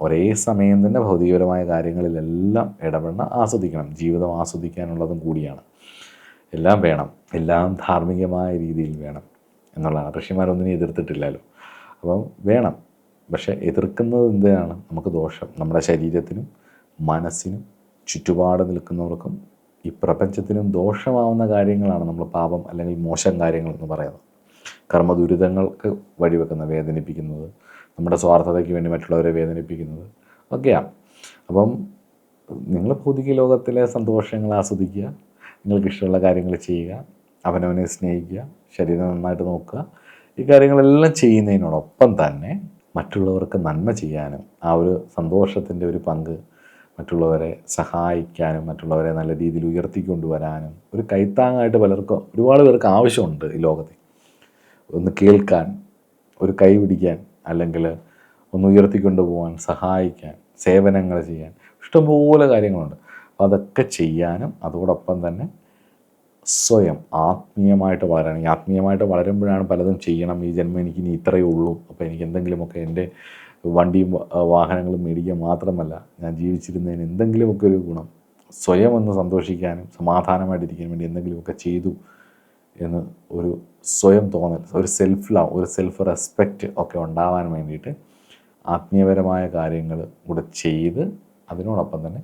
ഒരേ സമയം തന്നെ ഭൗതികപരമായ കാര്യങ്ങളിലെല്ലാം ഇടപെടണം, ആസ്വദിക്കണം. ജീവിതം ആസ്വദിക്കാനുള്ളതും കൂടിയാണ്. എല്ലാം വേണം, എല്ലാം ധാർമ്മികമായ രീതിയിൽ വേണം എന്നുള്ളതാണ്. ഋഷിമാരൊന്നിനും എതിർത്തിട്ടില്ലല്ലോ. അപ്പം വേണം, പക്ഷേ എതിർക്കുന്നത് എന്തിനാണ്? നമുക്ക് ദോഷം, നമ്മുടെ ശരീരത്തിനും മനസ്സിനും ചുറ്റുപാട് നിൽക്കുന്നവർക്കും ഈ പ്രപഞ്ചത്തിനും ദോഷമാവുന്ന കാര്യങ്ങളാണ് നമ്മൾ പാപം അല്ലെങ്കിൽ മോശം കാര്യങ്ങൾ എന്ന് പറയുന്നത്. കർമ്മദുരിതങ്ങൾക്ക് വഴിവെക്കുന്ന, വേദനിപ്പിക്കുന്നത്, നമ്മുടെ സ്വാർത്ഥതയ്ക്ക് വേണ്ടി മറ്റുള്ളവരെ വേദനിപ്പിക്കുന്നത് ഒക്കെയാണ്. അപ്പം നിങ്ങൾ ഭൗതിക ലോകത്തിലെ സന്തോഷങ്ങൾ ആസ്വദിക്കുക, നിങ്ങൾക്കിഷ്ടമുള്ള കാര്യങ്ങൾ ചെയ്യുക, അവനവനെ സ്നേഹിക്കുക, ശരീരം നന്നായിട്ട് നോക്കുക. ഈ കാര്യങ്ങളെല്ലാം ചെയ്യുന്നതിനോടൊപ്പം തന്നെ മറ്റുള്ളവർക്ക് നന്മ ചെയ്യാനും ആ ഒരു സന്തോഷത്തിൻ്റെ ഒരു പങ്ക് മറ്റുള്ളവരെ സഹായിക്കാനും മറ്റുള്ളവരെ നല്ല രീതിയിൽ ഉയർത്തിക്കൊണ്ടുവരാനും ഒരു കൈത്താങ്ങായിട്ട് ഒരുപാട് പേർക്ക് ആവശ്യമുണ്ട് ഈ ലോകത്തിൽ. ഒന്ന് കേൾക്കാൻ, ഒരു കൈ പിടിക്കാൻ, അല്ലെങ്കിൽ ഒന്ന് ഉയർത്തിക്കൊണ്ടു പോകാൻ, സഹായിക്കാൻ, സേവനങ്ങൾ ചെയ്യാൻ ഇഷ്ടംപോലെ കാര്യങ്ങളുണ്ട്. അപ്പോൾ അതൊക്കെ ചെയ്യാനും അതോടൊപ്പം തന്നെ സ്വയം ആത്മീയമായിട്ട് വളരണം. ഈ ആത്മീയമായിട്ട് വളരുമ്പോഴാണ് പലതും ചെയ്യണം, ഈ ജന്മം എനിക്ക് ഇനി ഇത്രയേ ഉള്ളൂ, അപ്പോൾ എനിക്ക് എന്തെങ്കിലുമൊക്കെ എൻ്റെ വണ്ടിയും വാഹനങ്ങളും മേടിക്കുക മാത്രമല്ല, ഞാൻ ജീവിച്ചിരുന്നതിന് എന്തെങ്കിലുമൊക്കെ ഒരു ഗുണം, സ്വയം ഒന്ന് സന്തോഷിക്കാനും സമാധാനമായിട്ടിരിക്കാൻ വേണ്ടി എന്തെങ്കിലുമൊക്കെ ചെയ്തു എന്ന് ഒരു സ്വയം തോന്നൽ, ഒരു സെൽഫ് ലവ്, ഒരു സെൽഫ് റെസ്പെക്റ്റ് ഒക്കെ ഉണ്ടാവാൻ വേണ്ടിയിട്ട് ആത്മീയപരമായ കാര്യങ്ങൾ കൂടെ ചെയ്ത് അതിനോടൊപ്പം തന്നെ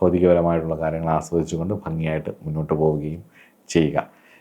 ഭൗതികപരമായിട്ടുള്ള കാര്യങ്ങൾ ആസ്വദിച്ചുകൊണ്ട് ഭംഗിയായിട്ട് മുന്നോട്ട് പോവുകയും ചെയ്യുക.